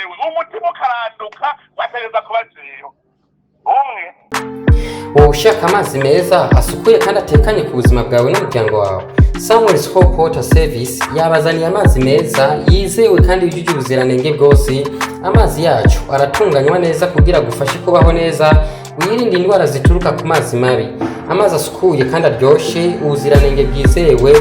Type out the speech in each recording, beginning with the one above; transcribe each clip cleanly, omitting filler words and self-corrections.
jewe umutima ukaranduka watereza kuba jewe umwe. Wowe ushaka amazi meza asukuye kandi atekanye ku buzima bwawe n'umuryango wawe, Samuel's Hope Water Service yabazaniye amazi meza yizewe kandi yujuje ubuziranenge bwose. Amazi yacu aratunganywa neza kugira gufashe kubaho neza, wirinde indwara zituruka ku mazi mabi. Amazi asukuye kandi aryoshye, ubuziranenge bwizewe,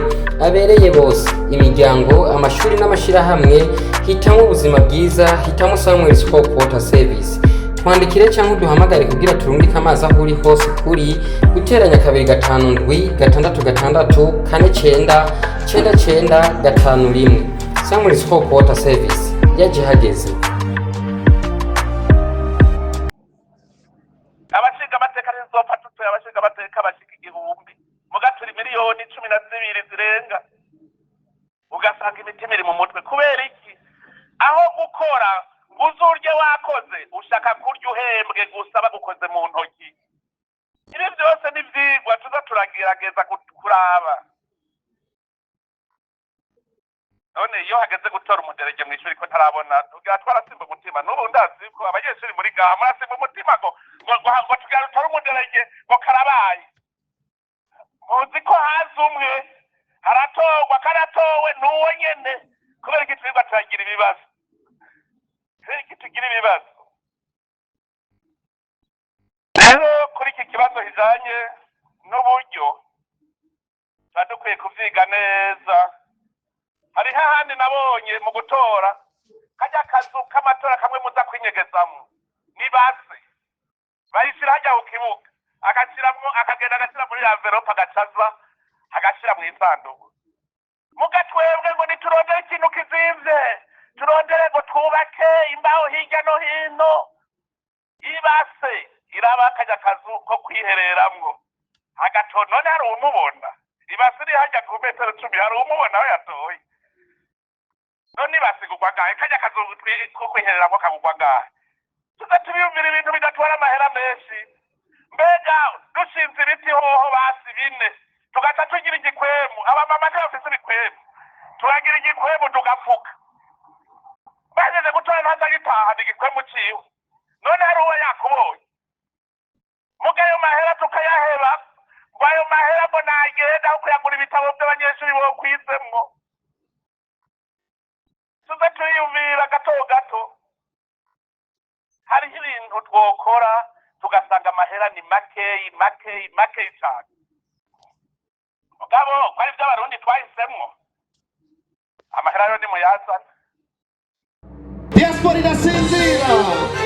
abereye bose, imiryango, amashuri n'amashirahamwe. Hitamo ubuzima bwiza, hitamo Samuel's Hope Water Service. Twandikire cyangwa uduhamagare kugira turungike amazi aho uri hose kuri guteranya 256-646-4951. Samuel's Hope Water Service yaje hageze. Abashinga amateka rizopfa tutoye abashinga amateka bashika 1000 mugaturi miliyoni 12 zirenga, ugasanga imitima iri mu mutwe kubera iki? Aho gukora uzurye wakoze ushaka kurya uhembwe gusa bagukoze mu ntoki. Ibi byose ni vyigwa tuza turagerageza kuraba. None iyo hageze gutora umuderege mu ishuri ko tarabona tugira twarasimba umutima, n'ubu ndazi ko abanyeshuri muri gaha murasimba umutima ngo tugira utora umuderege ngo karabaye. Muzi ko hazi umwe haratogwa karatowe n'uwo nyene kubera iki twigwa turagira ibibazo. Tugira ibibazo rero kuri iki kibazo kijanye n'uburyo dukwiye kuvyiga neza. Hari hahandi nabonye mu gutora kajya kazu k'amatora kamwe muza kwinyegezamwo ni base bayishira hajya ku kibuga agashiramwo akagenda agashira muri envelope agacaza agashira mu isanduku. Mugatwebwe ngo niturondere ikintu kizimvye, turondere ngo twubake imbaho hirya no hino. Ibase iraba kajya kazu ko kwihereramwo agato. None hari umubona ibase iri hajya ku metero 10 hari umubona we yatoye. None basigurwa gahe kajya kazu ko kwihereramwo kagurwa gahe? Tuza tubiyumvira ibintu bigatwara amahera menshi. Mbega dushinze ibiti hoho basi bine tugaca tugira igikwemu, abamama ntibafise ibikwemu, turagira igikwemu tugapfuka. Bageze gutora ntaza gitaha igikwemu ciwe. None hari uwo yakubonye mugayo mahera tukayaheba, ngo ayo mahera ngo nagenda aho kuyagura ibitabo by'abanyeshuri bo kwizemwo. Tuze tuyumvira gato gato. Hariho ibintu twokora tugasanga amahera ni makeyi cyane. Mugabo kwari by'abarundi twahisemwo amahera yo ni muyazana. Diaspora inasinzira.